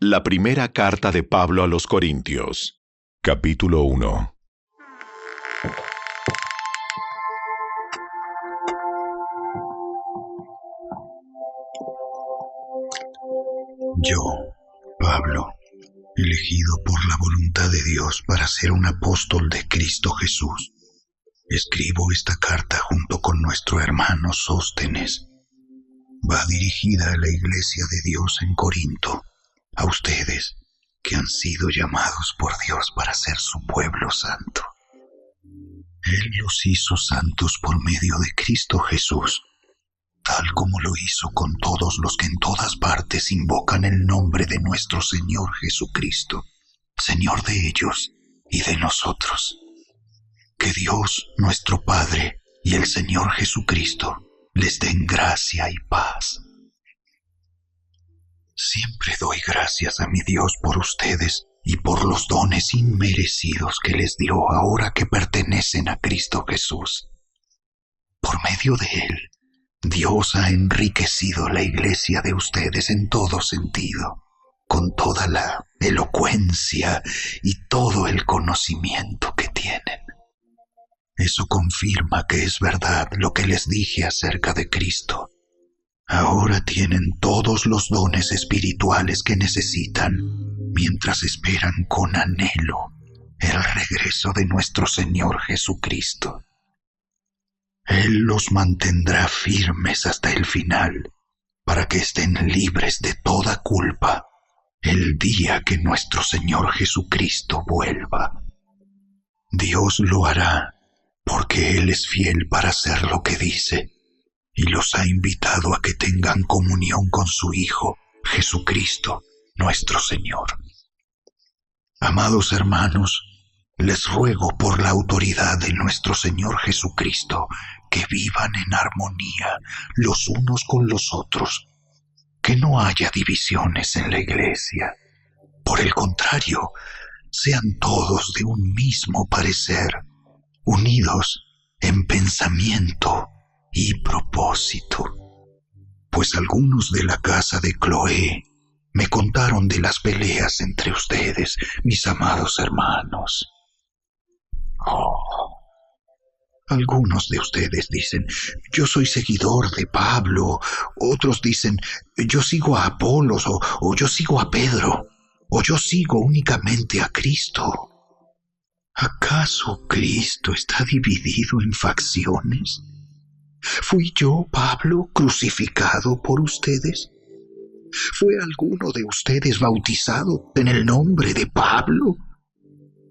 La primera carta de Pablo a los Corintios, capítulo 1. Yo, Pablo, elegido por la voluntad de Dios para ser un apóstol de Cristo Jesús, escribo esta carta junto con nuestro hermano Sóstenes. Va dirigida a la iglesia de Dios en Corinto, a ustedes que han sido llamados por Dios para ser su pueblo santo. Él los hizo santos por medio de Cristo Jesús, tal como lo hizo con todos los que en todas partes invocan el nombre de nuestro Señor Jesucristo, Señor de ellos y de nosotros. Que Dios, nuestro Padre, y el Señor Jesucristo les den gracia y paz. Siempre doy gracias a mi Dios por ustedes y por los dones inmerecidos que les dio ahora que pertenecen a Cristo Jesús. Por medio de Él, Dios ha enriquecido la iglesia de ustedes en todo sentido, con toda la elocuencia y todo el conocimiento que tienen. Eso confirma que es verdad lo que les dije acerca de Cristo. Ahora tienen todos los dones espirituales que necesitan, mientras esperan con anhelo el regreso de nuestro Señor Jesucristo. Él los mantendrá firmes hasta el final, para que estén libres de toda culpa el día que nuestro Señor Jesucristo vuelva. Dios lo hará, porque Él es fiel para hacer lo que dice, y los ha invitado a que tengan comunión con su Hijo, Jesucristo, nuestro Señor. Amados hermanos, les ruego por la autoridad de nuestro Señor Jesucristo que vivan en armonía los unos con los otros, que no haya divisiones en la iglesia. Por el contrario, sean todos de un mismo parecer, unidos en pensamiento y propósito. Pues algunos de la casa de Cloé me contaron de las peleas entre ustedes, mis amados hermanos. Algunos de ustedes dicen, yo soy seguidor de Pablo. Otros dicen, yo sigo a Apolos, o yo sigo a Pedro, o yo sigo únicamente a Cristo. ¿Acaso Cristo está dividido en facciones? ¿Fui yo, Pablo, crucificado por ustedes? ¿Fue alguno de ustedes bautizado en el nombre de Pablo?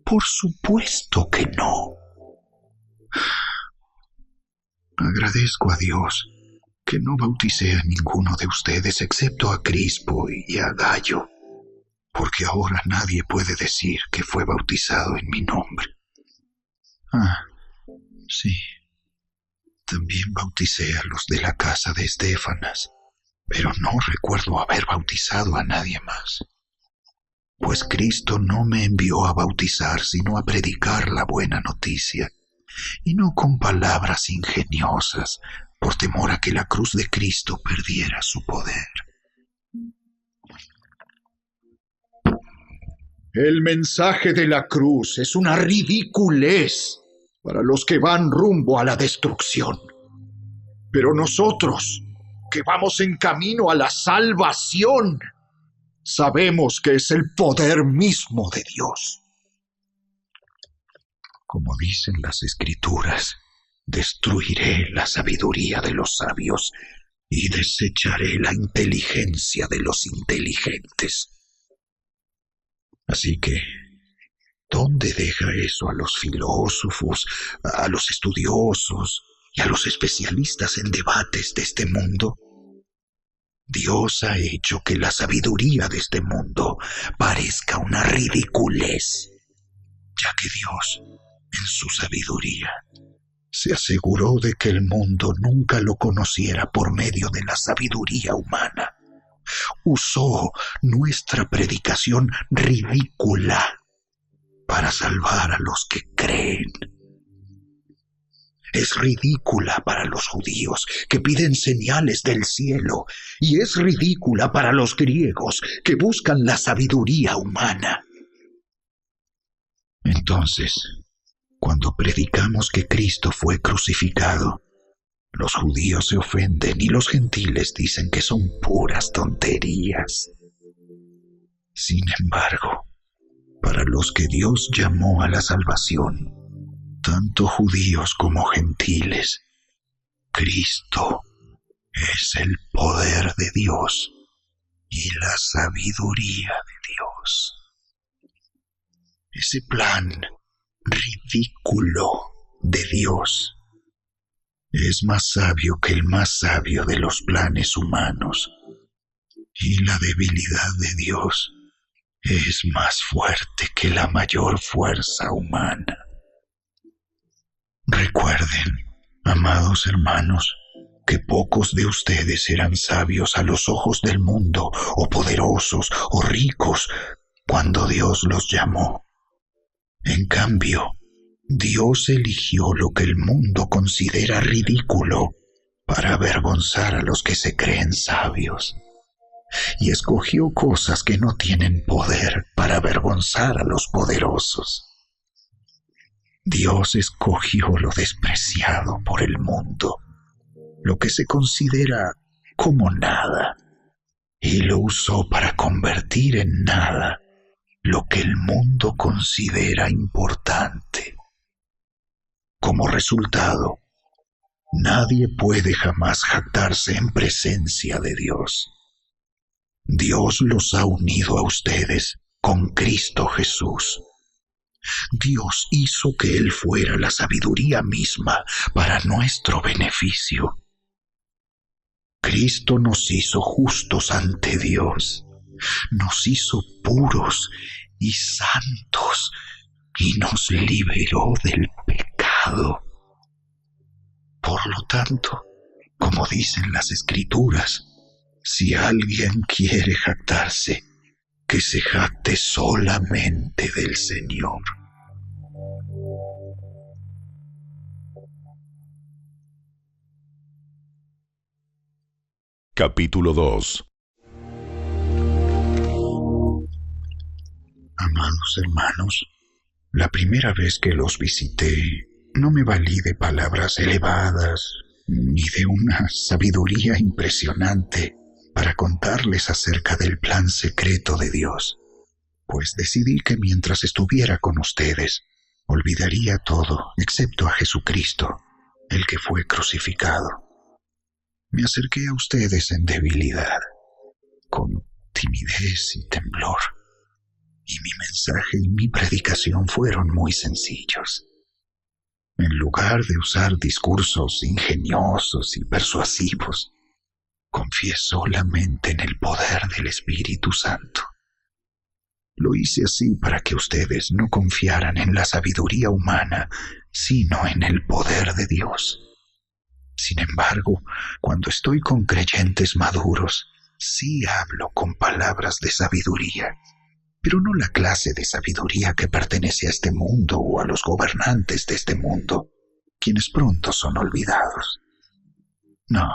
Por supuesto que no. Agradezco a Dios que no bauticé a ninguno de ustedes excepto a Crispo y a Gayo, porque ahora nadie puede decir que fue bautizado en mi nombre. Sí, también bauticé a los de la casa de Estéfanas, pero no recuerdo haber bautizado a nadie más. Pues Cristo no me envió a bautizar, sino a predicar la buena noticia, y no con palabras ingeniosas, por temor a que la cruz de Cristo perdiera su poder. El mensaje de la cruz es una ridiculez para los que van rumbo a la destrucción. Pero nosotros, que vamos en camino a la salvación, sabemos que es el poder mismo de Dios. Como dicen las Escrituras, destruiré la sabiduría de los sabios y desecharé la inteligencia de los inteligentes. Así que, ¿dónde deja eso a los filósofos, a los estudiosos y a los especialistas en debates de este mundo? Dios ha hecho que la sabiduría de este mundo parezca una ridiculez, ya que Dios, en su sabiduría, se aseguró de que el mundo nunca lo conociera por medio de la sabiduría humana. Usó nuestra predicación ridícula para salvar a los que creen. Es ridícula para los judíos, que piden señales del cielo, y es ridícula para los griegos, que buscan la sabiduría humana. Entonces, cuando predicamos que Cristo fue crucificado, los judíos se ofenden y los gentiles dicen que son puras tonterías. Sin embargo, para los que Dios llamó a la salvación, tanto judíos como gentiles, Cristo es el poder de Dios y la sabiduría de Dios. Ese plan ridículo de Dios es más sabio que el más sabio de los planes humanos, y la debilidad de Dios es más fuerte que la mayor fuerza humana. Recuerden, amados hermanos, que pocos de ustedes eran sabios a los ojos del mundo, o poderosos, o ricos, cuando Dios los llamó. En cambio, Dios eligió lo que el mundo considera ridículo para avergonzar a los que se creen sabios, y escogió cosas que no tienen poder para avergonzar a los poderosos. Dios escogió lo despreciado por el mundo, lo que se considera como nada, y lo usó para convertir en nada lo que el mundo considera importante. Como resultado, nadie puede jamás jactarse en presencia de Dios. Dios los ha unido a ustedes con Cristo Jesús. Dios hizo que Él fuera la sabiduría misma para nuestro beneficio. Cristo nos hizo justos ante Dios, nos hizo puros y santos y nos liberó del pecado. Por lo tanto, como dicen las Escrituras, si alguien quiere jactarse, que se jacte solamente del Señor. Capítulo 2. Amados hermanos, la primera vez que los visité, no me valí de palabras elevadas ni de una sabiduría impresionante para contarles acerca del plan secreto de Dios, pues decidí que mientras estuviera con ustedes, olvidaría todo excepto a Jesucristo, el que fue crucificado. Me acerqué a ustedes en debilidad, con timidez y temblor, y mi mensaje y mi predicación fueron muy sencillos. En lugar de usar discursos ingeniosos y persuasivos, confié solamente en el poder del Espíritu Santo. Lo hice así para que ustedes no confiaran en la sabiduría humana, sino en el poder de Dios. Sin embargo, cuando estoy con creyentes maduros, sí hablo con palabras de sabiduría, pero no la clase de sabiduría que pertenece a este mundo o a los gobernantes de este mundo, quienes pronto son olvidados. No,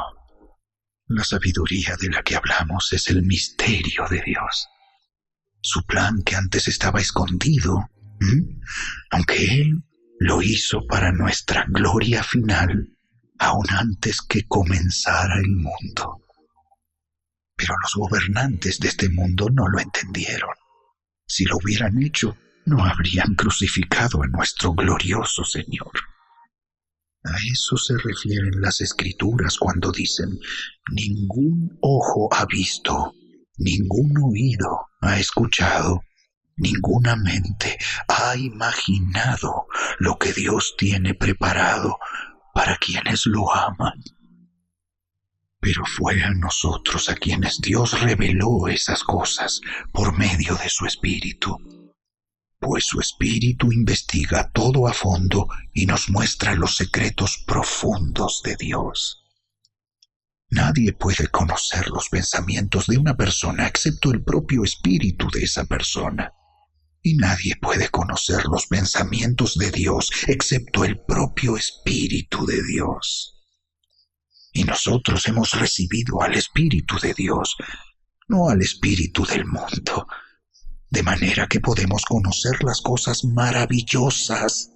la sabiduría de la que hablamos es el misterio de Dios. Su plan que antes estaba escondido, aunque Él lo hizo para nuestra gloria final, aún antes que comenzara el mundo. Pero los gobernantes de este mundo no lo entendieron. Si lo hubieran hecho, no habrían crucificado a nuestro glorioso Señor. A eso se refieren las Escrituras cuando dicen: ningún ojo ha visto, ningún oído ha escuchado, ninguna mente ha imaginado lo que Dios tiene preparado para quienes lo aman. Pero fue a nosotros a quienes Dios reveló esas cosas por medio de su Espíritu, pues su Espíritu investiga todo a fondo y nos muestra los secretos profundos de Dios. Nadie puede conocer los pensamientos de una persona excepto el propio Espíritu de esa persona. Y nadie puede conocer los pensamientos de Dios excepto el propio Espíritu de Dios. Y nosotros hemos recibido al Espíritu de Dios, no al espíritu del mundo, de manera que podemos conocer las cosas maravillosas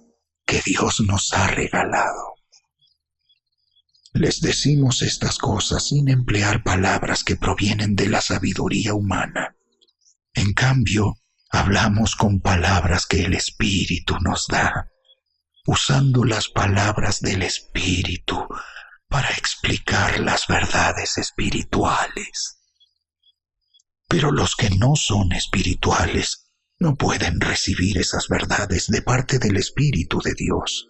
que Dios nos ha regalado. Les decimos estas cosas sin emplear palabras que provienen de la sabiduría humana. En cambio, hablamos con palabras que el Espíritu nos da, usando las palabras del Espíritu para explicar las verdades espirituales. Pero los que no son espirituales no pueden recibir esas verdades de parte del Espíritu de Dios.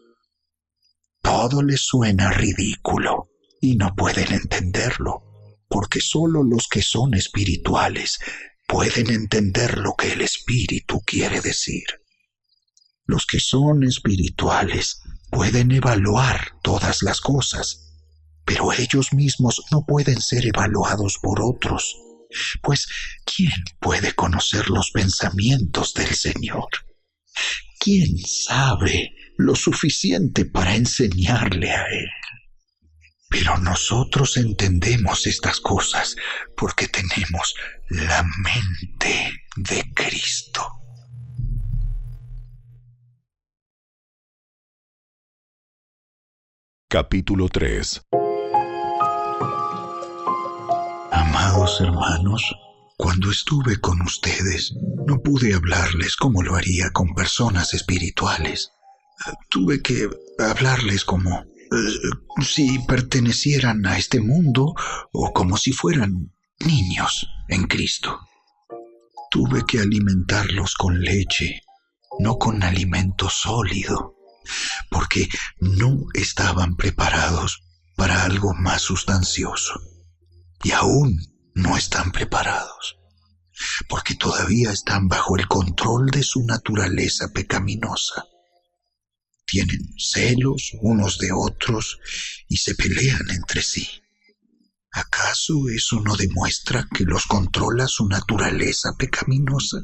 Todo les suena ridículo y no pueden entenderlo, porque solo los que son espirituales pueden entender lo que el Espíritu quiere decir. Los que son espirituales pueden evaluar todas las cosas, pero ellos mismos no pueden ser evaluados por otros. Pues, ¿quién puede conocer los pensamientos del Señor? ¿Quién sabe lo suficiente para enseñarle a Él? Pero nosotros entendemos estas cosas porque tenemos la mente de Cristo. Capítulo 3. Amados hermanos, cuando estuve con ustedes, no pude hablarles como lo haría con personas espirituales. Tuve que hablarles como si pertenecieran a este mundo o como si fueran niños en Cristo. Tuve que alimentarlos con leche, no con alimento sólido, porque no estaban preparados para algo más sustancioso. Y aún no están preparados, porque todavía están bajo el control de su naturaleza pecaminosa. Tienen celos unos de otros y se pelean entre sí. ¿Acaso eso no demuestra que los controla su naturaleza pecaminosa?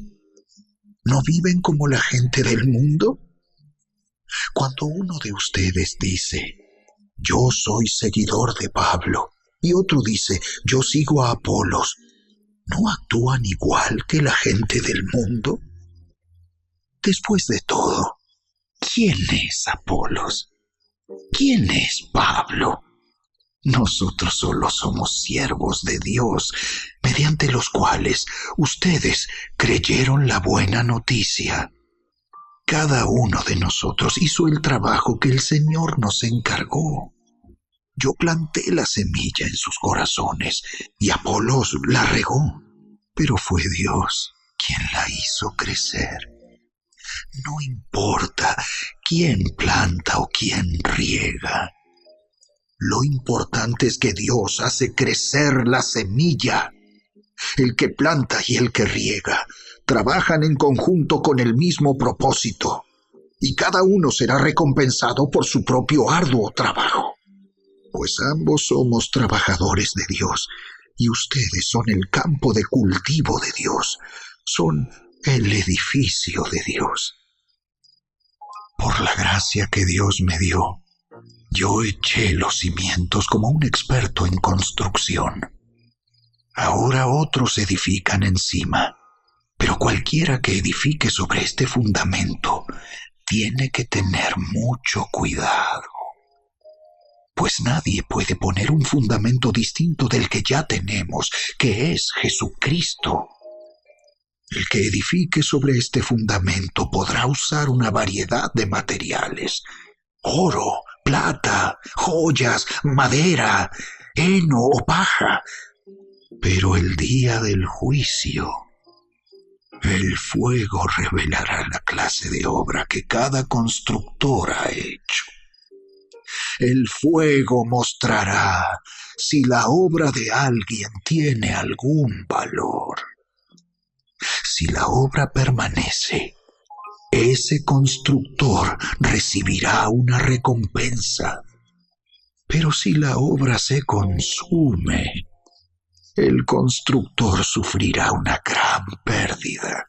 ¿No viven como la gente del mundo? Cuando uno de ustedes dice, yo soy seguidor de Pablo, y otro dice, yo sigo a Apolos, ¿no actúan igual que la gente del mundo? Después de todo, ¿quién es Apolos? ¿Quién es Pablo? Nosotros solo somos siervos de Dios, mediante los cuales ustedes creyeron la buena noticia. Cada uno de nosotros hizo el trabajo que el Señor nos encargó. Yo planté la semilla en sus corazones y Apolos la regó, pero fue Dios quien la hizo crecer. No importa quién planta o quién riega. Lo importante es que Dios hace crecer la semilla. El que planta y el que riega trabajan en conjunto con el mismo propósito, y cada uno será recompensado por su propio arduo trabajo. Pues ambos somos trabajadores de Dios, y ustedes son el campo de cultivo de Dios, son el edificio de Dios. Por la gracia que Dios me dio, yo eché los cimientos como un experto en construcción. Ahora otros edifican encima, pero cualquiera que edifique sobre este fundamento tiene que tener mucho cuidado. Pues nadie puede poner un fundamento distinto del que ya tenemos, que es Jesucristo. El que edifique sobre este fundamento podrá usar una variedad de materiales: oro, plata, joyas, madera, heno o paja. Pero el día del juicio, el fuego revelará la clase de obra que cada constructor ha hecho. El fuego mostrará si la obra de alguien tiene algún valor. Si la obra permanece, ese constructor recibirá una recompensa. Pero si la obra se consume, el constructor sufrirá una gran pérdida.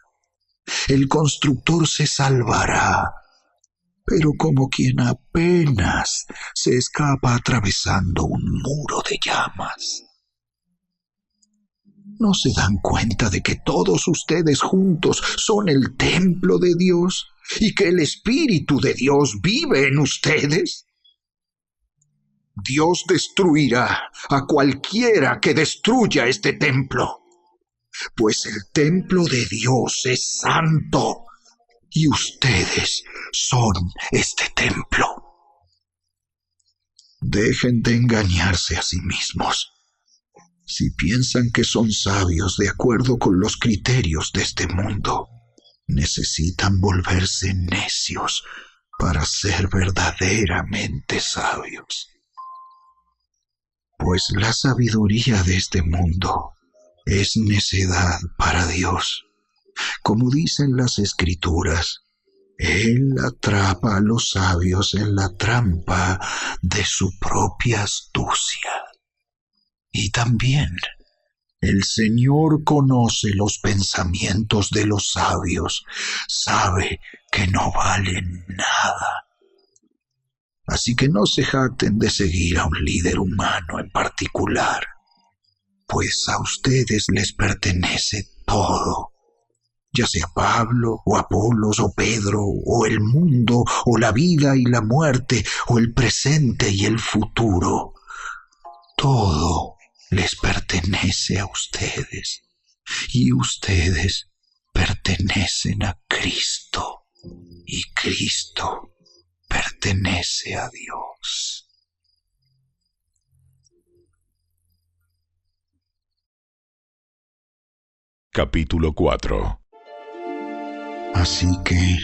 El constructor se salvará, pero como quien apenas se escapa atravesando un muro de llamas. ¿No se dan cuenta de que todos ustedes juntos son el templo de Dios y que el Espíritu de Dios vive en ustedes? Dios destruirá a cualquiera que destruya este templo, pues el templo de Dios es santo y ustedes son este templo. Dejen de engañarse a sí mismos. Si piensan que son sabios de acuerdo con los criterios de este mundo, necesitan volverse necios para ser verdaderamente sabios. Pues la sabiduría de este mundo es necedad para Dios. Como dicen las Escrituras, Él atrapa a los sabios en la trampa de su propia astucia. Y también el Señor conoce los pensamientos de los sabios, sabe que no valen nada. Así que no se jacten de seguir a un líder humano en particular, pues a ustedes les pertenece todo, ya sea Pablo, o Apolos, o Pedro, o el mundo, o la vida y la muerte, o el presente y el futuro. Todo les pertenece a ustedes, y ustedes pertenecen a Cristo, y Cristo pertenece a Dios. Capítulo 4. Así que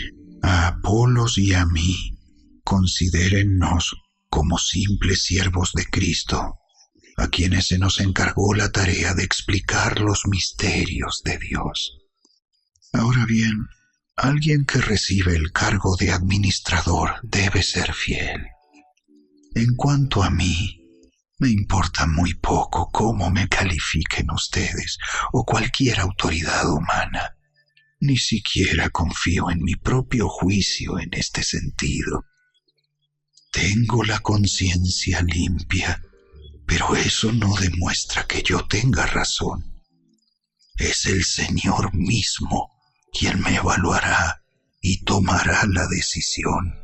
a Apolos y a mí, considérennos como simples siervos de Cristo, a quienes se nos encargó la tarea de explicar los misterios de Dios. Ahora bien, alguien que recibe el cargo de administrador debe ser fiel. En cuanto a mí, me importa muy poco cómo me califiquen ustedes o cualquier autoridad humana. Ni siquiera confío en mi propio juicio en este sentido. Tengo la conciencia limpia, pero eso no demuestra que yo tenga razón. Es el Señor mismo quien me evaluará y tomará la decisión.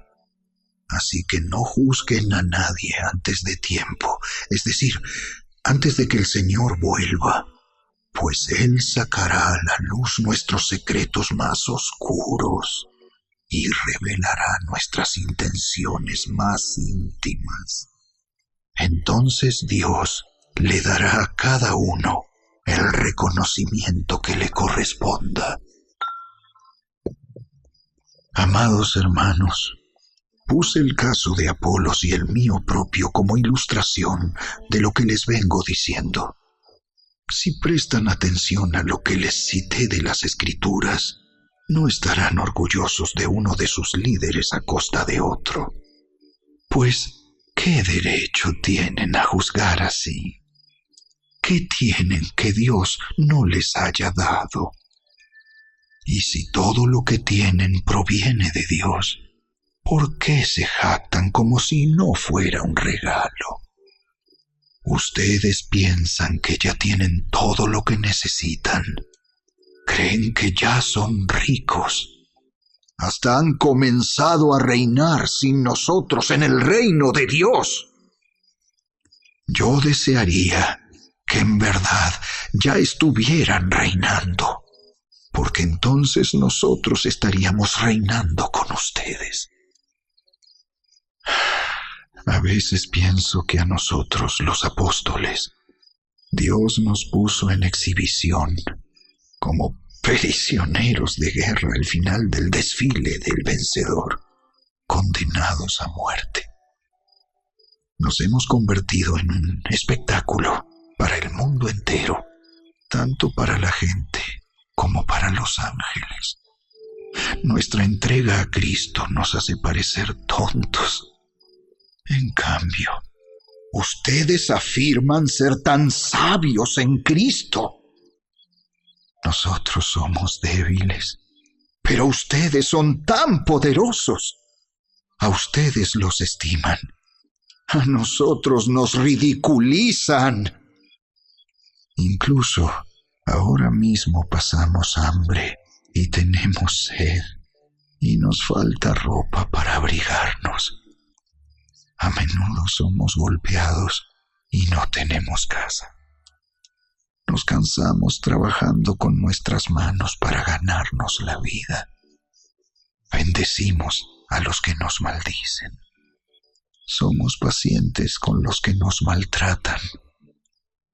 Así que no juzguen a nadie antes de tiempo, es decir, antes de que el Señor vuelva, pues Él sacará a la luz nuestros secretos más oscuros y revelará nuestras intenciones más íntimas. Entonces Dios le dará a cada uno el reconocimiento que le corresponda. Amados hermanos, puse el caso de Apolos y el mío propio como ilustración de lo que les vengo diciendo. Si prestan atención a lo que les cité de las Escrituras, no estarán orgullosos de uno de sus líderes a costa de otro. Pues, ¿qué derecho tienen a juzgar así? ¿Qué tienen que Dios no les haya dado? Y si todo lo que tienen proviene de Dios, ¿por qué se jactan como si no fuera un regalo? Ustedes piensan que ya tienen todo lo que necesitan. Creen que ya son ricos. Hasta han comenzado a reinar sin nosotros en el reino de Dios. Yo desearía que en verdad ya estuvieran reinando, porque entonces nosotros estaríamos reinando con ustedes. A veces pienso que a nosotros, los apóstoles, Dios nos puso en exhibición como prisioneros de guerra al final del desfile del vencedor, condenados a muerte. Nos hemos convertido en un espectáculo para el mundo entero, tanto para la gente como para los ángeles. Nuestra entrega a Cristo nos hace parecer tontos. En cambio, ustedes afirman ser tan sabios en Cristo. Nosotros somos débiles, Pero ustedes son tan poderosos. A ustedes los estiman. A nosotros nos ridiculizan. Incluso ahora mismo pasamos hambre y tenemos sed y nos falta ropa para abrigarnos. A menudo somos golpeados y no tenemos casa. Nos cansamos trabajando con nuestras manos para ganarnos la vida. Bendecimos a los que nos maldicen. Somos pacientes con los que nos maltratan.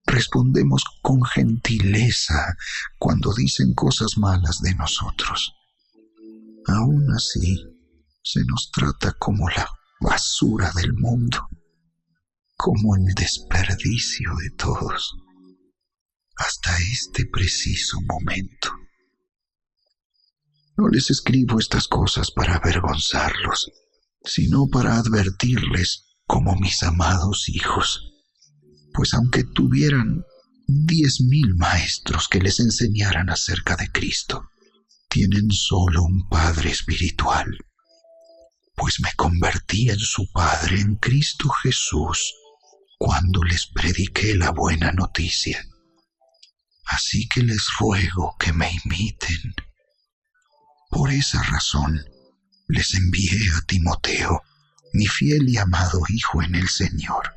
Respondemos con gentileza cuando dicen cosas malas de nosotros. Aún así, se nos trata como la basura del mundo, como el desperdicio de todos, hasta este preciso momento. No les escribo estas cosas para avergonzarlos, sino para advertirles como mis amados hijos, pues aunque tuvieran 10,000 maestros que les enseñaran acerca de Cristo, tienen solo un Padre espiritual, pues me convertí en su Padre en Cristo Jesús cuando les prediqué la buena noticia. Así que les ruego que me imiten. Por esa razón, les envié a Timoteo, mi fiel y amado hijo en el Señor.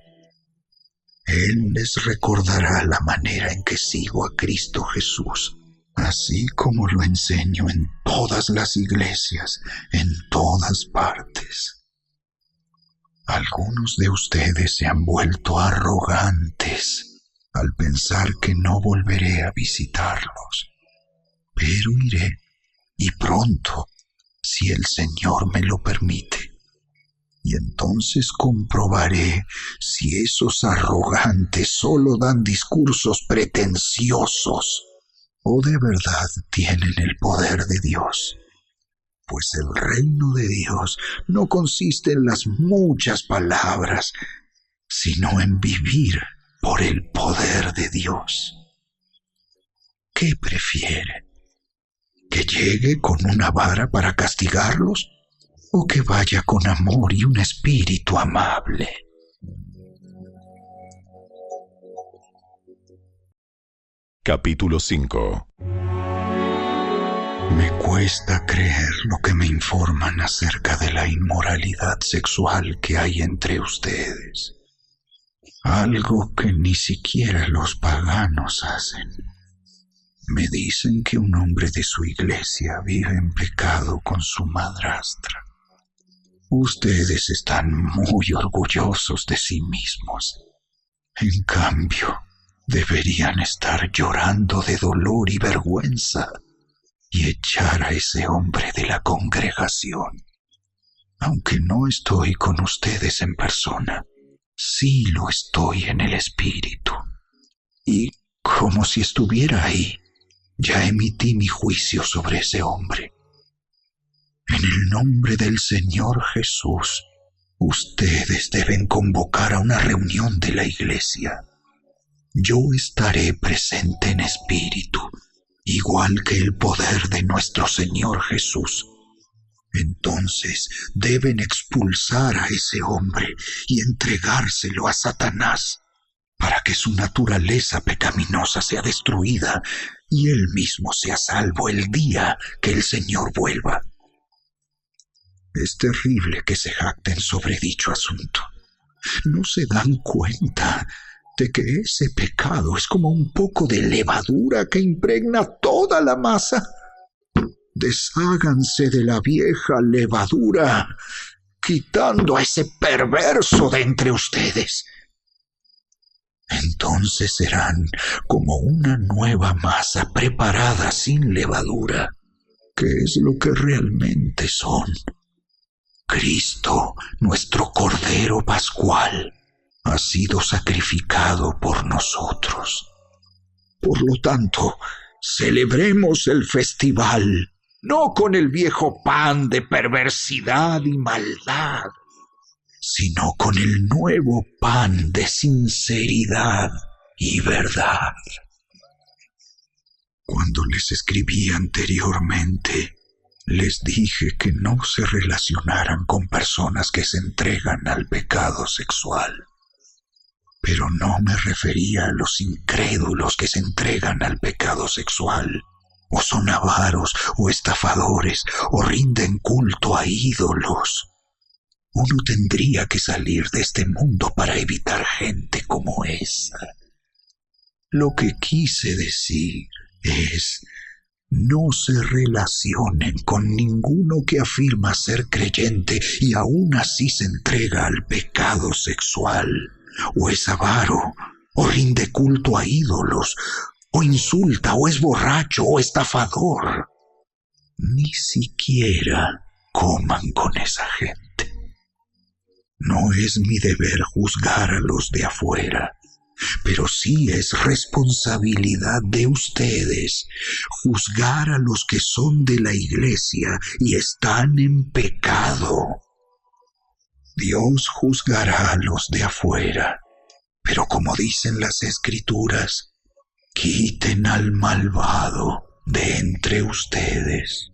Él les recordará la manera en que sigo a Cristo Jesús, así como lo enseño en todas las iglesias, en todas partes. Algunos de ustedes se han vuelto arrogantes al pensar que no volveré a visitarlos, pero iré, y pronto, si el Señor me lo permite. Y entonces comprobaré si esos arrogantes solo dan discursos pretenciosos o de verdad tienen el poder de Dios. Pues el reino de Dios no consiste en las muchas palabras, sino en vivir por el poder de Dios. ¿Qué prefiere? ¿Que llegue con una vara para castigarlos o que vaya con amor y un espíritu amable? Capítulo 5. Me cuesta creer lo que me informan acerca de la inmoralidad sexual que hay entre ustedes. Algo que ni siquiera los paganos hacen. Me dicen que un hombre de su iglesia vive en pecado con su madrastra. Ustedes están muy orgullosos de sí mismos. En cambio, deberían estar llorando de dolor y vergüenza y echar a ese hombre de la congregación. Aunque no estoy con ustedes en persona, sí lo estoy en el espíritu. Y como si estuviera ahí, ya emití mi juicio sobre ese hombre. En el nombre del Señor Jesús, ustedes deben convocar a una reunión de la iglesia. Yo estaré presente en espíritu, igual que el poder de nuestro Señor Jesús. Entonces deben expulsar a ese hombre y entregárselo a Satanás, para que su naturaleza pecaminosa sea destruida y él mismo sea salvo el día que el Señor vuelva. Es terrible que se jacten sobre dicho asunto. ¿No se dan cuenta de que ese pecado es como un poco de levadura que impregna toda la masa? Desháganse de la vieja levadura, quitando a ese perverso de entre ustedes. Entonces serán como una nueva masa preparada sin levadura, que es lo que realmente son. Cristo, nuestro Cordero Pascual, ha sido sacrificado por nosotros. Por lo tanto, celebremos el festival, no con el viejo pan de perversidad y maldad, sino con el nuevo pan de sinceridad y verdad. Cuando les escribí anteriormente, Les dije que no se relacionaran con personas que se entregan al pecado sexual. Pero no me refería a los incrédulos que se entregan al pecado sexual, o son avaros, o estafadores, o rinden culto a ídolos. Uno tendría que salir de este mundo para evitar gente como esa. Lo que quise decir es: no se relacionen con ninguno que afirma ser creyente y aún así se entrega al pecado sexual, o es avaro, o rinde culto a ídolos, o insulta, o es borracho, o estafador. Ni siquiera coman con esa gente. No es mi deber juzgar a los de afuera, pero sí es responsabilidad de ustedes juzgar a los que son de la iglesia y están en pecado. Dios juzgará a los de afuera, pero como dicen las Escrituras, quiten al malvado de entre ustedes.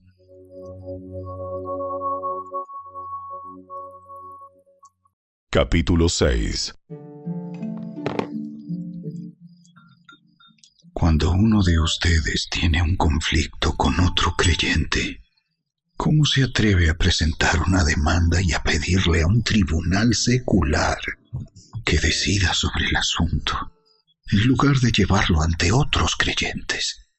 Capítulo 6. Cuando uno de ustedes tiene un conflicto con otro creyente, ¿cómo se atreve a presentar una demanda y a pedirle a un tribunal secular que decida sobre el asunto, en lugar de llevarlo ante otros creyentes?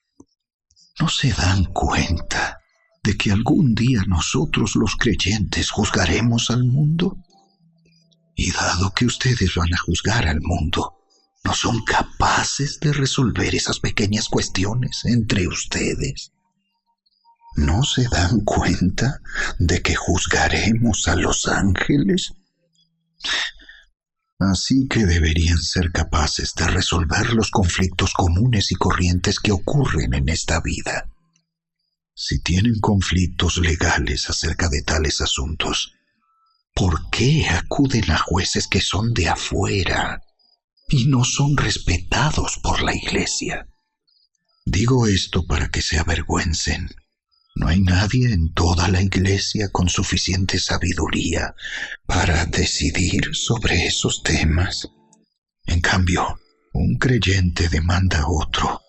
¿No se dan cuenta de que algún día nosotros los creyentes juzgaremos al mundo? Y dado que ustedes van a juzgar al mundo, ¿no son capaces de resolver esas pequeñas cuestiones entre ustedes? ¿No se dan cuenta de que juzgaremos a los ángeles? Así que deberían ser capaces de resolver los conflictos comunes y corrientes que ocurren en esta vida. Si tienen conflictos legales acerca de tales asuntos, ¿por qué acuden a jueces que son de afuera y no son respetados por la iglesia? Digo esto para que se avergüencen. No hay nadie en toda la iglesia con suficiente sabiduría para decidir sobre esos temas. En cambio, un creyente demanda a otro,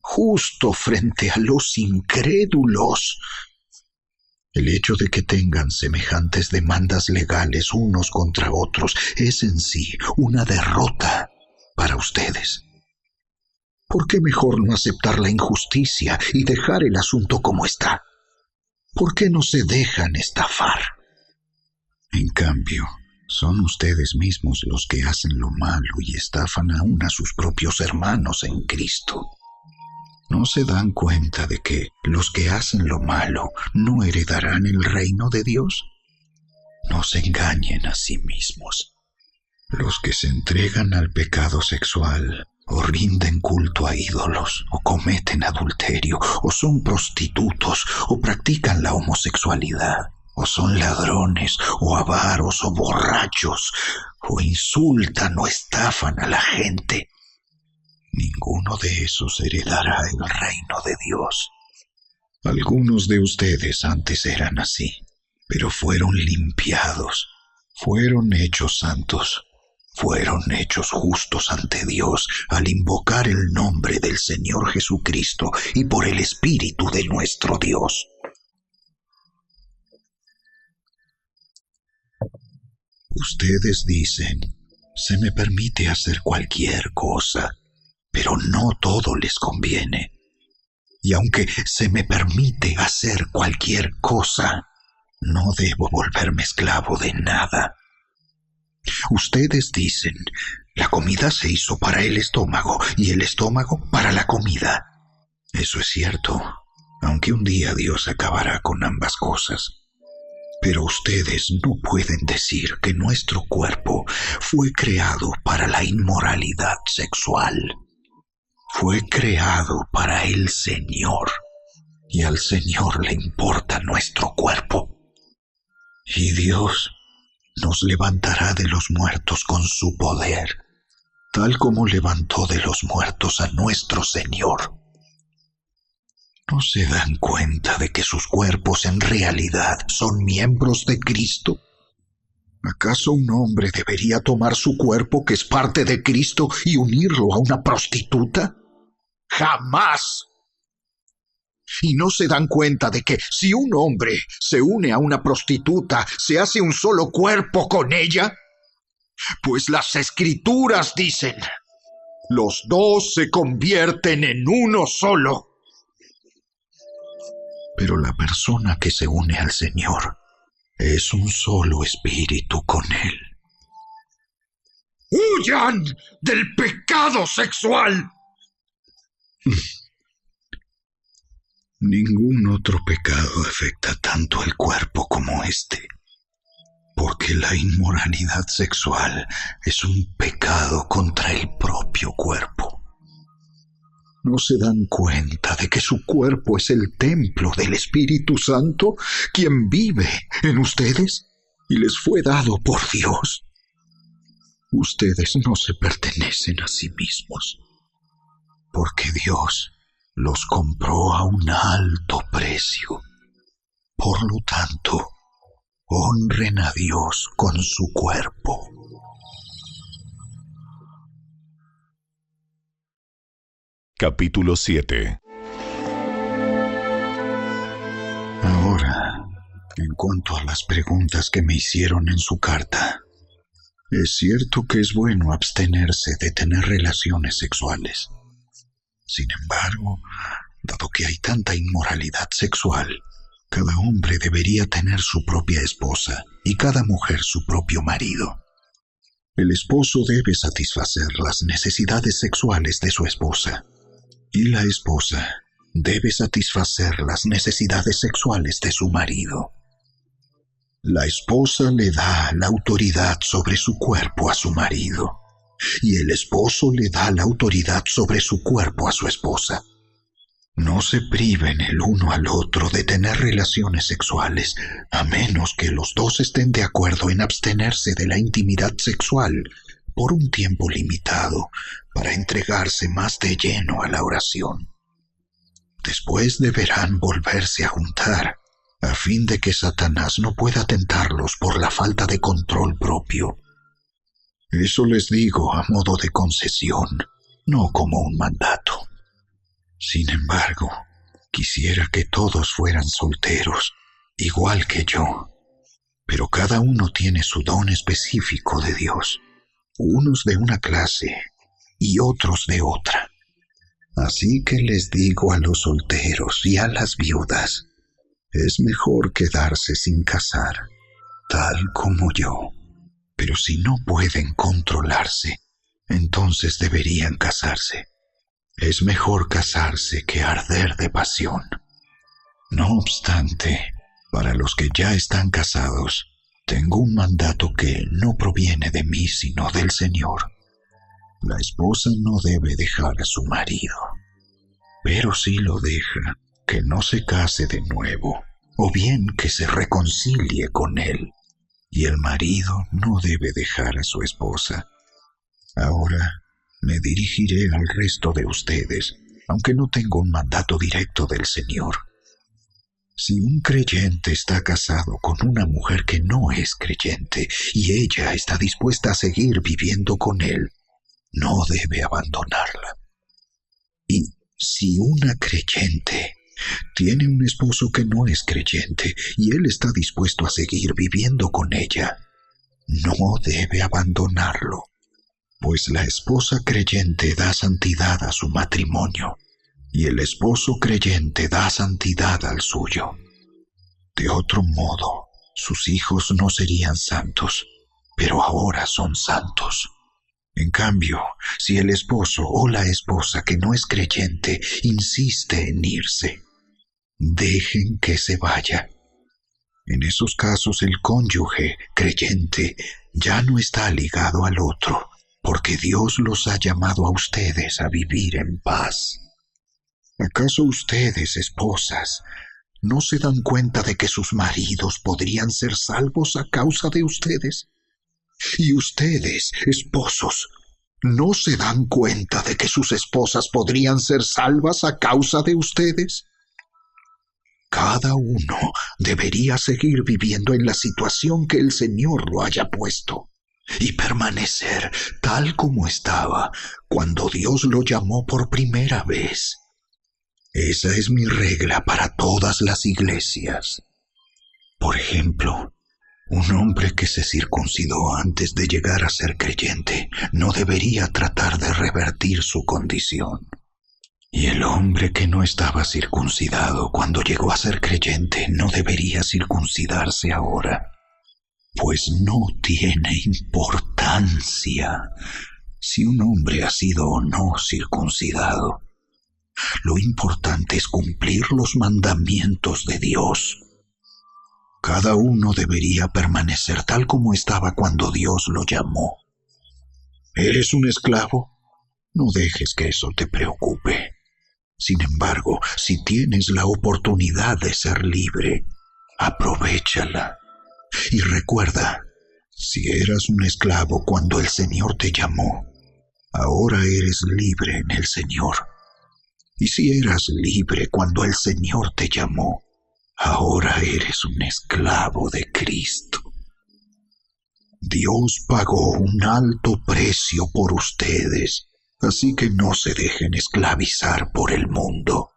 justo frente a los incrédulos. El hecho de que tengan semejantes demandas legales unos contra otros es en sí una derrota para ustedes. ¿Por qué mejor no aceptar la injusticia y dejar el asunto como está? ¿Por qué no se dejan estafar? En cambio, son ustedes mismos los que hacen lo malo y estafan aún a sus propios hermanos en Cristo. ¿No se dan cuenta de que los que hacen lo malo no heredarán el reino de Dios? No se engañen a sí mismos. Los que se entregan al pecado sexual, o rinden culto a ídolos, o cometen adulterio, o son prostitutos, o practican la homosexualidad, o son ladrones, o avaros, o borrachos, o insultan o estafan a la gente, ninguno de esos heredará el reino de Dios. Algunos de ustedes antes eran así, pero fueron limpiados, fueron hechos santos, fueron hechos justos ante Dios al invocar el nombre del Señor Jesucristo y por el Espíritu de nuestro Dios. Ustedes dicen, se me permite hacer cualquier cosa, pero no todo les conviene. Y aunque se me permite hacer cualquier cosa, no debo volverme esclavo de nada. Ustedes dicen, la comida se hizo para el estómago y el estómago para la comida. Eso es cierto, aunque un día Dios acabará con ambas cosas. Pero ustedes no pueden decir que nuestro cuerpo fue creado para la inmoralidad sexual. Fue creado para el Señor, y al Señor le importa nuestro cuerpo. Y Dios nos levantará de los muertos con su poder, tal como levantó de los muertos a nuestro Señor. ¿No se dan cuenta de que sus cuerpos en realidad son miembros de Cristo? ¿Acaso un hombre debería tomar su cuerpo, que es parte de Cristo, y unirlo a una prostituta? ¡Jamás! ¿Y no se dan cuenta de que si un hombre se une a una prostituta, se hace un solo cuerpo con ella? Pues las Escrituras dicen: los dos se convierten en uno solo. Pero la persona que se une al Señor es un solo espíritu con Él. ¡Huyan del pecado sexual! Ningún otro pecado afecta tanto al cuerpo como este, porque la inmoralidad sexual es un pecado contra el propio cuerpo. ¿No se dan cuenta de que su cuerpo es el templo del Espíritu Santo, quien vive en ustedes y les fue dado por Dios? Ustedes no se pertenecen a sí mismos, porque Dios los compró a un alto precio. Por lo tanto, honren a Dios con su cuerpo. Capítulo 7. Ahora, en cuanto a las preguntas que me hicieron en su carta, es cierto que es bueno abstenerse de tener relaciones sexuales. Sin embargo, dado que hay tanta inmoralidad sexual, cada hombre debería tener su propia esposa y cada mujer su propio marido. El esposo debe satisfacer las necesidades sexuales de su esposa, y la esposa debe satisfacer las necesidades sexuales de su marido. La esposa le da la autoridad sobre su cuerpo a su marido, y el esposo le da la autoridad sobre su cuerpo a su esposa. No se priven el uno al otro de tener relaciones sexuales, a menos que los dos estén de acuerdo en abstenerse de la intimidad sexual por un tiempo limitado para entregarse más de lleno a la oración. Después deberán volverse a juntar, a fin de que Satanás no pueda tentarlos por la falta de control propio. Eso les digo a modo de concesión, no como un mandato. Sin embargo, quisiera que todos fueran solteros, igual que yo. Pero cada uno tiene su don específico de Dios, unos de una clase y otros de otra. Así que les digo a los solteros y a las viudas, es mejor quedarse sin casar, tal como yo. Pero si no pueden controlarse, entonces deberían casarse. Es mejor casarse que arder de pasión. No obstante, para los que ya están casados, tengo un mandato que no proviene de mí sino del Señor. La esposa no debe dejar a su marido, pero si lo deja, que no se case de nuevo, o bien que se reconcilie con él. Y el marido no debe dejar a su esposa. Ahora me dirigiré al resto de ustedes, aunque no tengo un mandato directo del Señor. Si un creyente está casado con una mujer que no es creyente y ella está dispuesta a seguir viviendo con él, no debe abandonarla. Y si una creyente tiene un esposo que no es creyente y él está dispuesto a seguir viviendo con ella, no debe abandonarlo, pues la esposa creyente da santidad a su matrimonio y el esposo creyente da santidad al suyo. De otro modo, sus hijos no serían santos, pero ahora son santos. En cambio, si el esposo o la esposa que no es creyente insiste en irse, dejen que se vaya. En esos casos el cónyuge creyente ya no está ligado al otro, porque Dios los ha llamado a ustedes a vivir en paz. ¿Acaso ustedes, esposas, no se dan cuenta de que sus maridos podrían ser salvos a causa de ustedes? Y ustedes, esposos, ¿no se dan cuenta de que sus esposas podrían ser salvas a causa de ustedes? Cada uno debería seguir viviendo en la situación que el Señor lo haya puesto y permanecer tal como estaba cuando Dios lo llamó por primera vez. Esa es mi regla para todas las iglesias. Por ejemplo, un hombre que se circuncidó antes de llegar a ser creyente no debería tratar de revertir su condición. Y el hombre que no estaba circuncidado cuando llegó a ser creyente no debería circuncidarse ahora, pues no tiene importancia si un hombre ha sido o no circuncidado. Lo importante es cumplir los mandamientos de Dios. Cada uno debería permanecer tal como estaba cuando Dios lo llamó. ¿Eres un esclavo? No dejes que eso te preocupe. Sin embargo, si tienes la oportunidad de ser libre, aprovéchala. Y recuerda, si eras un esclavo cuando el Señor te llamó, ahora eres libre en el Señor. Y si eras libre cuando el Señor te llamó, ahora eres un esclavo de Cristo. Dios pagó un alto precio por ustedes, así que no se dejen esclavizar por el mundo.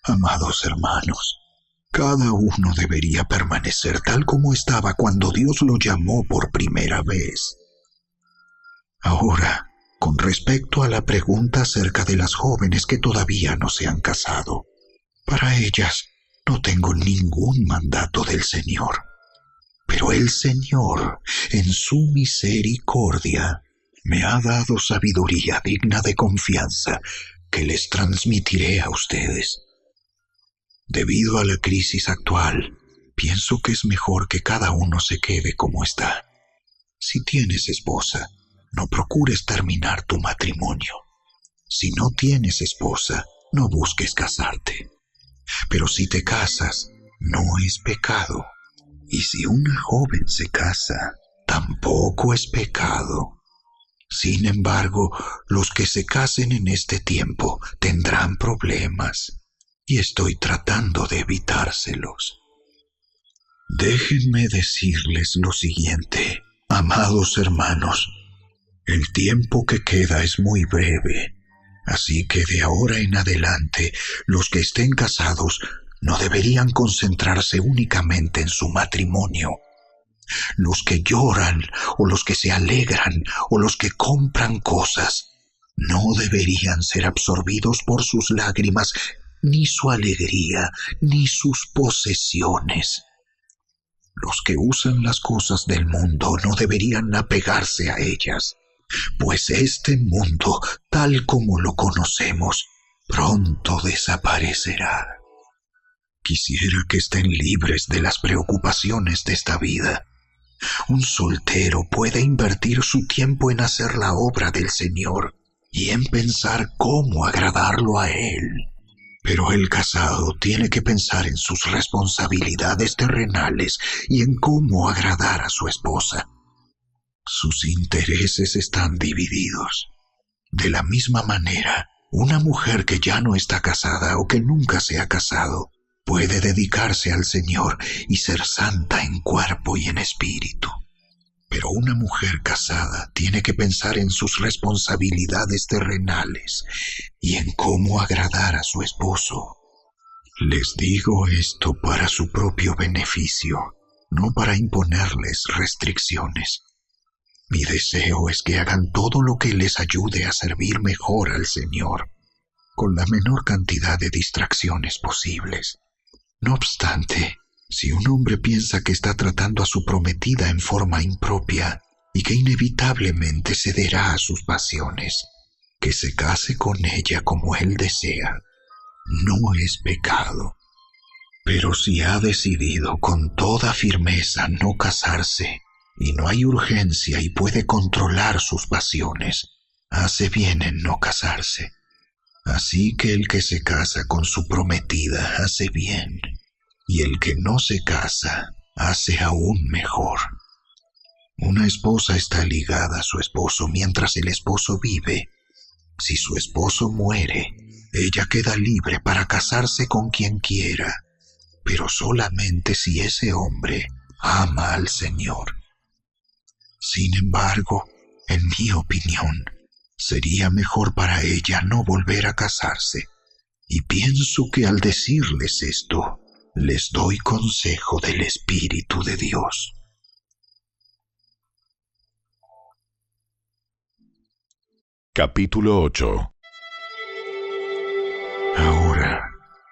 Amados hermanos, cada uno debería permanecer tal como estaba cuando Dios lo llamó por primera vez. Ahora, con respecto a la pregunta acerca de las jóvenes que todavía no se han casado, para ellas no tengo ningún mandato del Señor, pero el Señor, en su misericordia, me ha dado sabiduría digna de confianza que les transmitiré a ustedes. Debido a la crisis actual, pienso que es mejor que cada uno se quede como está. Si tienes esposa, no procures terminar tu matrimonio. Si no tienes esposa, no busques casarte. Pero si te casas, no es pecado. Y si una joven se casa, tampoco es pecado. Sin embargo, los que se casen en este tiempo tendrán problemas, y estoy tratando de evitárselos. Déjenme decirles lo siguiente, amados hermanos. El tiempo que queda es muy breve, así que de ahora en adelante, los que estén casados no deberían concentrarse únicamente en su matrimonio. Los que lloran, o los que se alegran, o los que compran cosas, no deberían ser absorbidos por sus lágrimas, ni su alegría, ni sus posesiones. Los que usan las cosas del mundo no deberían apegarse a ellas, pues este mundo, tal como lo conocemos, pronto desaparecerá. Quisiera que estén libres de las preocupaciones de esta vida. Un soltero puede invertir su tiempo en hacer la obra del Señor y en pensar cómo agradarlo a Él. Pero el casado tiene que pensar en sus responsabilidades terrenales y en cómo agradar a su esposa. Sus intereses están divididos. De la misma manera, una mujer que ya no está casada o que nunca se ha casado puede dedicarse al Señor y ser santa en cuerpo y en espíritu. Pero una mujer casada tiene que pensar en sus responsabilidades terrenales y en cómo agradar a su esposo. Les digo esto para su propio beneficio, no para imponerles restricciones. Mi deseo es que hagan todo lo que les ayude a servir mejor al Señor, con la menor cantidad de distracciones posibles. No obstante, si un hombre piensa que está tratando a su prometida en forma impropia y que inevitablemente cederá a sus pasiones, que se case con ella como él desea, no es pecado. Pero si ha decidido con toda firmeza no casarse, y no hay urgencia y puede controlar sus pasiones, hace bien en no casarse. Así que el que se casa con su prometida hace bien, y el que no se casa hace aún mejor. Una esposa está ligada a su esposo mientras el esposo vive. Si su esposo muere, ella queda libre para casarse con quien quiera, pero solamente si ese hombre ama al Señor. Sin embargo, en mi opinión, sería mejor para ella no volver a casarse, y pienso que al decirles esto, les doy consejo del Espíritu de Dios. Capítulo 8. Ahora,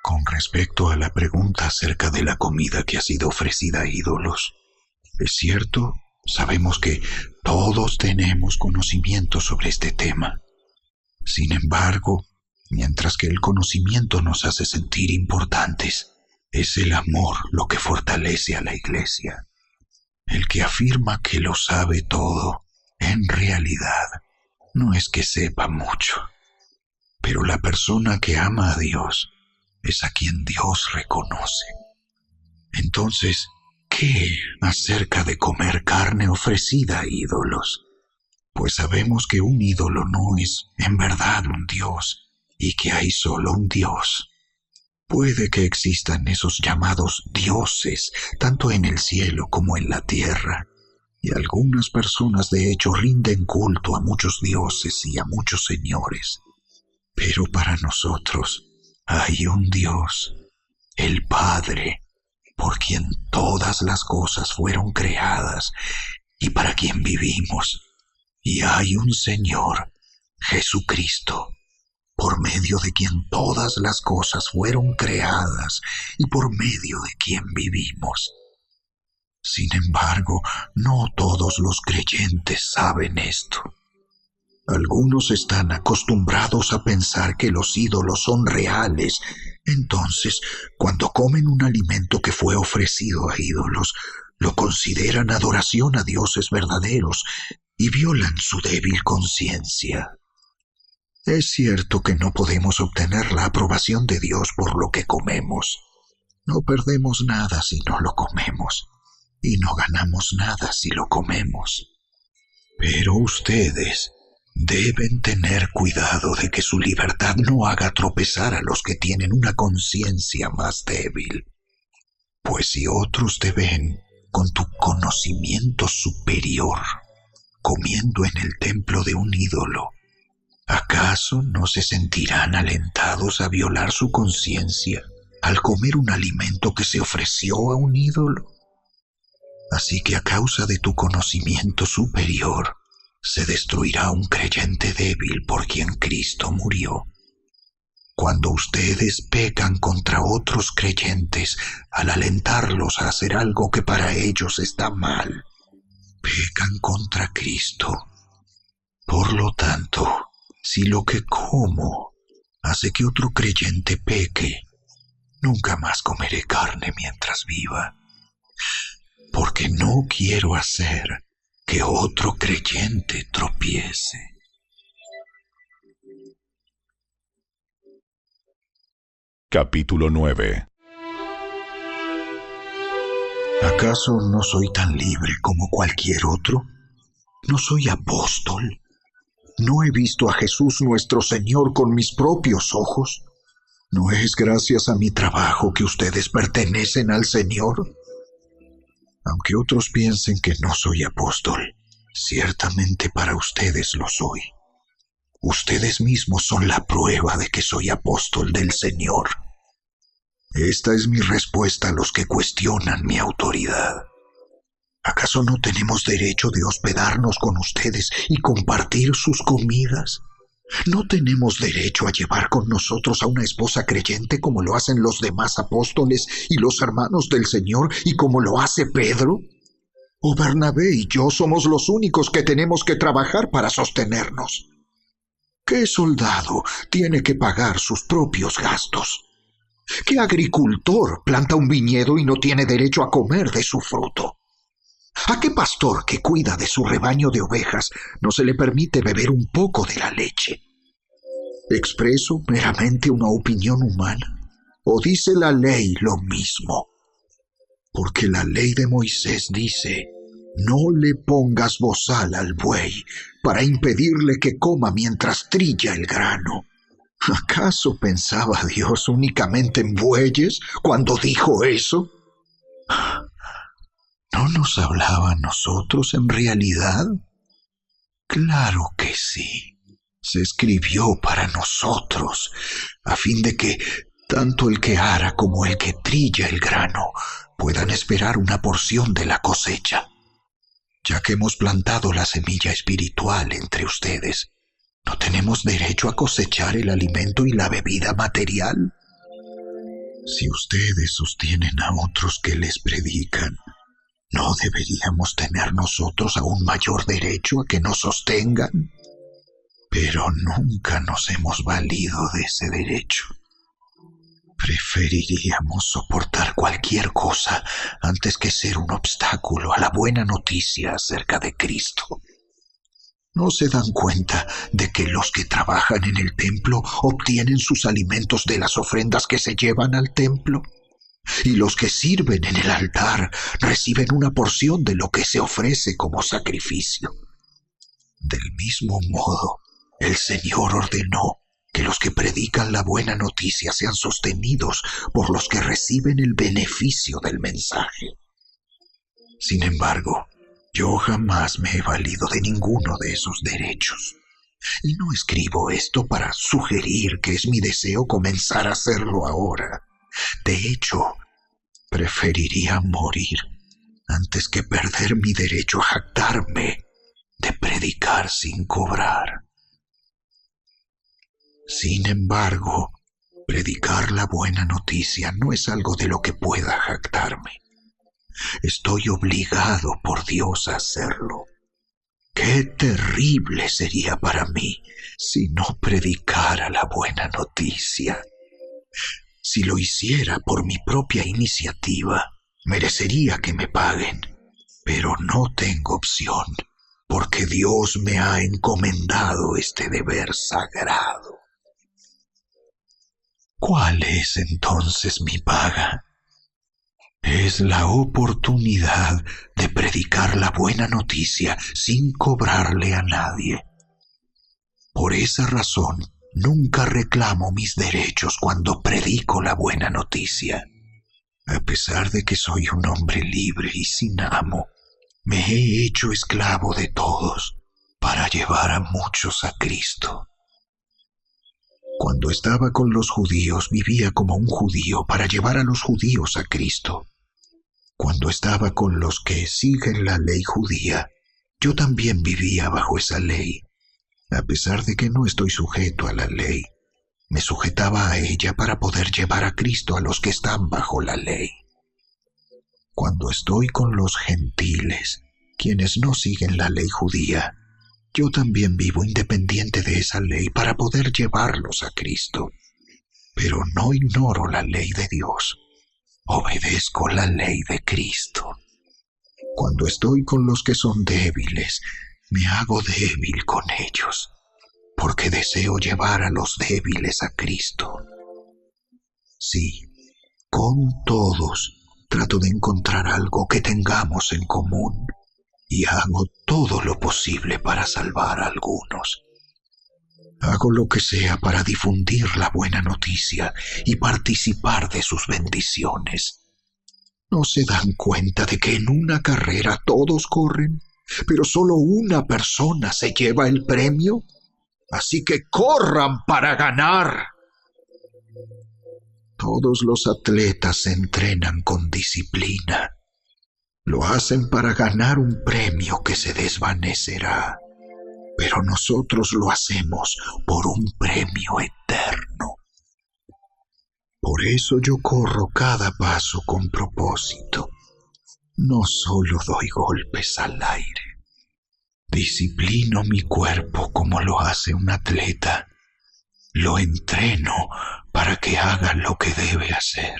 con respecto a la pregunta acerca de la comida que ha sido ofrecida a ídolos, es cierto, sabemos que todos tenemos conocimiento sobre este tema. Sin embargo, mientras que el conocimiento nos hace sentir importantes, es el amor lo que fortalece a la Iglesia. El que afirma que lo sabe todo, en realidad, no es que sepa mucho. Pero la persona que ama a Dios es a quien Dios reconoce. Entonces, ¿qué acerca de comer carne ofrecida a ídolos? Pues sabemos que un ídolo no es en verdad un Dios y que hay solo un Dios. Puede que existan esos llamados dioses, tanto en el cielo como en la tierra, y algunas personas de hecho rinden culto a muchos dioses y a muchos señores. Pero para nosotros hay un Dios, el Padre, por quien todas las cosas fueron creadas y para quien vivimos. Y hay un Señor, Jesucristo, por medio de quien todas las cosas fueron creadas y por medio de quien vivimos. Sin embargo, no todos los creyentes saben esto. Algunos están acostumbrados a pensar que los ídolos son reales. Entonces, cuando comen un alimento que fue ofrecido a ídolos, lo consideran adoración a dioses verdaderos y violan su débil conciencia. Es cierto que no podemos obtener la aprobación de Dios por lo que comemos. No perdemos nada si no lo comemos, y no ganamos nada si lo comemos. Pero ustedes deben tener cuidado de que su libertad no haga tropezar a los que tienen una conciencia más débil. Pues si otros te ven con tu conocimiento superior comiendo en el templo de un ídolo, ¿acaso no se sentirán alentados a violar su conciencia al comer un alimento que se ofreció a un ídolo? Así que a causa de tu conocimiento superior, se destruirá un creyente débil por quien Cristo murió. Cuando ustedes pecan contra otros creyentes al alentarlos a hacer algo que para ellos está mal, pecan contra Cristo. Por lo tanto, si lo que como hace que otro creyente peque, nunca más comeré carne mientras viva, porque no quiero hacer que otro creyente tropiece. Capítulo 9. ¿Acaso no soy tan libre como cualquier otro? ¿No soy apóstol? ¿No he visto a Jesús nuestro Señor con mis propios ojos? ¿No es gracias a mi trabajo que ustedes pertenecen al Señor? Aunque otros piensen que no soy apóstol, ciertamente para ustedes lo soy. Ustedes mismos son la prueba de que soy apóstol del Señor. Esta es mi respuesta a los que cuestionan mi autoridad. ¿Acaso no tenemos derecho de hospedarnos con ustedes y compartir sus comidas? ¿No tenemos derecho a llevar con nosotros a una esposa creyente como lo hacen los demás apóstoles y los hermanos del Señor y como lo hace Pedro? ¿O Bernabé y yo somos los únicos que tenemos que trabajar para sostenernos? ¿Qué soldado tiene que pagar sus propios gastos? ¿Qué agricultor planta un viñedo y no tiene derecho a comer de su fruto? ¿A qué pastor que cuida de su rebaño de ovejas no se le permite beber un poco de la leche? ¿Expreso meramente una opinión humana? ¿O dice la ley lo mismo? Porque la ley de Moisés dice: no le pongas bozal al buey para impedirle que coma mientras trilla el grano. ¿Acaso pensaba Dios únicamente en bueyes cuando dijo eso? ¿No nos hablaba a nosotros en realidad? Claro que sí. Se escribió para nosotros, a fin de que tanto el que ara como el que trilla el grano puedan esperar una porción de la cosecha. Ya que hemos plantado la semilla espiritual entre ustedes, ¿no tenemos derecho a cosechar el alimento y la bebida material? Si ustedes sostienen a otros que les predican, ¿no deberíamos tener nosotros aún mayor derecho a que nos sostengan? Pero nunca nos hemos valido de ese derecho. Preferiríamos soportar cualquier cosa antes que ser un obstáculo a la buena noticia acerca de Cristo. ¿No se dan cuenta de que los que trabajan en el templo obtienen sus alimentos de las ofrendas que se llevan al templo? Y los que sirven en el altar reciben una porción de lo que se ofrece como sacrificio. Del mismo modo, el Señor ordenó que los que predican la buena noticia sean sostenidos por los que reciben el beneficio del mensaje. Sin embargo, yo jamás me he valido de ninguno de esos derechos. Y no escribo esto para sugerir que es mi deseo comenzar a hacerlo ahora. De hecho, preferiría morir antes que perder mi derecho a jactarme de predicar sin cobrar. Sin embargo, predicar la buena noticia no es algo de lo que pueda jactarme. Estoy obligado por Dios a hacerlo. ¡Qué terrible sería para mí si no predicara la buena noticia! Si lo hiciera por mi propia iniciativa, merecería que me paguen, pero no tengo opción, porque Dios me ha encomendado este deber sagrado. ¿Cuál es entonces mi paga? Es la oportunidad de predicar la buena noticia sin cobrarle a nadie. Por esa razón, nunca reclamo mis derechos cuando predico la buena noticia. A pesar de que soy un hombre libre y sin amo, me he hecho esclavo de todos para llevar a muchos a Cristo. Cuando estaba con los judíos, vivía como un judío para llevar a los judíos a Cristo. Cuando estaba con los que siguen la ley judía, yo también vivía bajo esa ley. A pesar de que no estoy sujeto a la ley, me sujetaba a ella para poder llevar a Cristo a los que están bajo la ley. Cuando estoy con los gentiles, quienes no siguen la ley judía, yo también vivo independiente de esa ley para poder llevarlos a Cristo. Pero no ignoro la ley de Dios. Obedezco la ley de Cristo. Cuando estoy con los que son débiles, me hago débil con ellos, porque deseo llevar a los débiles a Cristo. Sí, con todos trato de encontrar algo que tengamos en común, y hago todo lo posible para salvar a algunos. Hago lo que sea para difundir la buena noticia y participar de sus bendiciones. ¿No se dan cuenta de que en una carrera todos corren, pero solo una persona se lleva el premio? Así que corran para ganar. Todos los atletas se entrenan con disciplina. Lo hacen para ganar un premio que se desvanecerá. Pero nosotros lo hacemos por un premio eterno. Por eso yo corro cada paso con propósito. No solo doy golpes al aire. Disciplino mi cuerpo como lo hace un atleta. Lo entreno para que haga lo que debe hacer.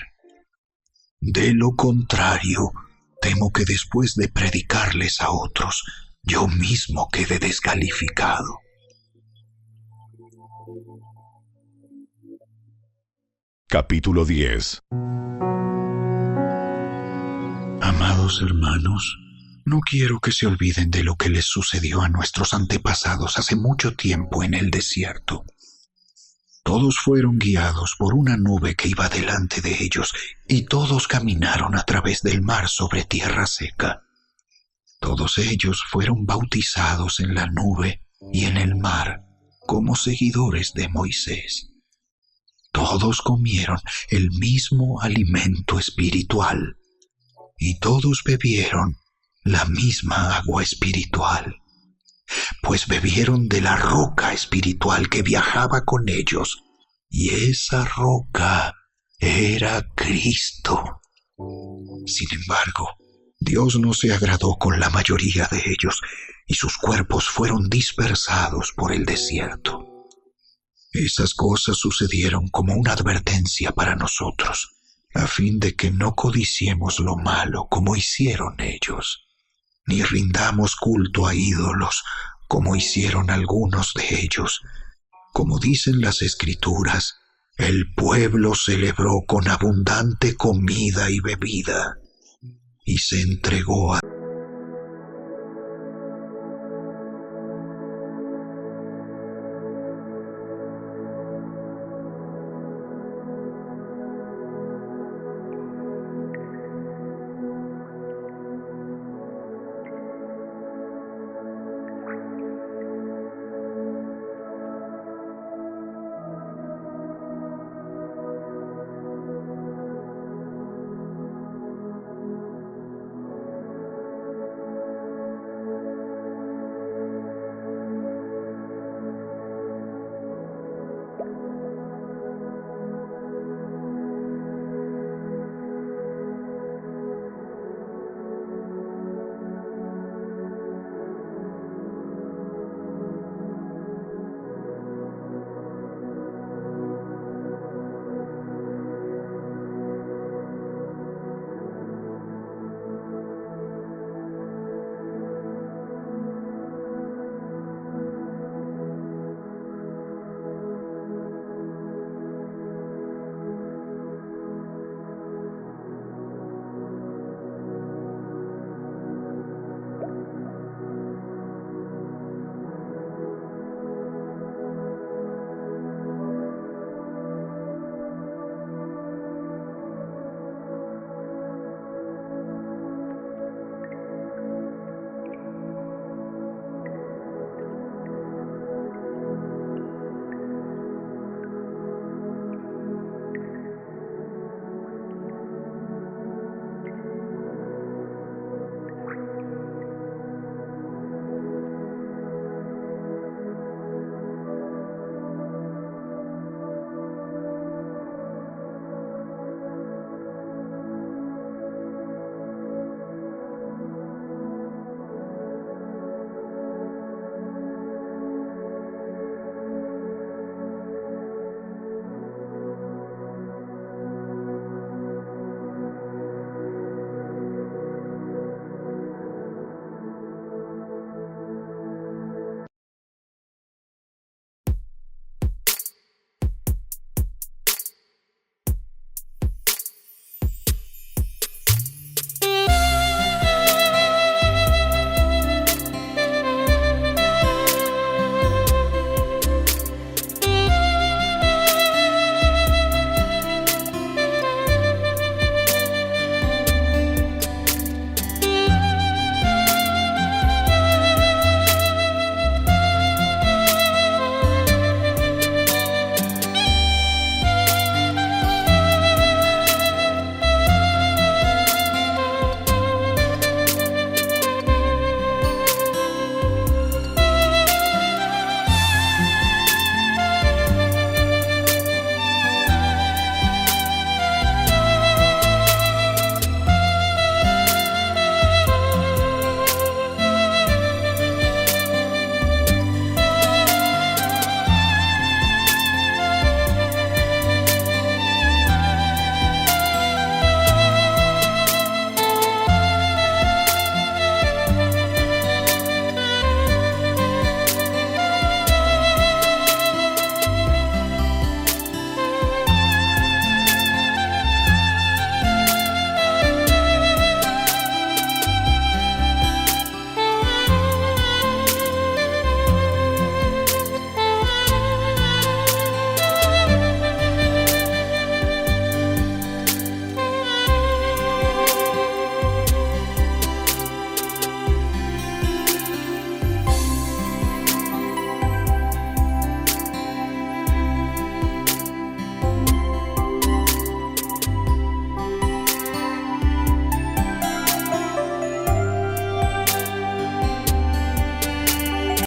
De lo contrario, temo que después de predicarles a otros, yo mismo quedé descalificado. Capítulo 10. Amados hermanos, no quiero que se olviden de lo que les sucedió a nuestros antepasados hace mucho tiempo en el desierto. Todos fueron guiados por una nube que iba delante de ellos, y todos caminaron a través del mar sobre tierra seca. Todos ellos fueron bautizados en la nube y en el mar como seguidores de Moisés. Todos comieron el mismo alimento espiritual, y todos bebieron la misma agua espiritual, pues bebieron de la roca espiritual que viajaba con ellos, y esa roca era Cristo. Sin embargo, Dios no se agradó con la mayoría de ellos, y sus cuerpos fueron dispersados por el desierto. Esas cosas sucedieron como una advertencia para nosotros, a fin de que no codiciemos lo malo como hicieron ellos, ni rindamos culto a ídolos como hicieron algunos de ellos. Como dicen las Escrituras, el pueblo celebró con abundante comida y bebida, y se entregó a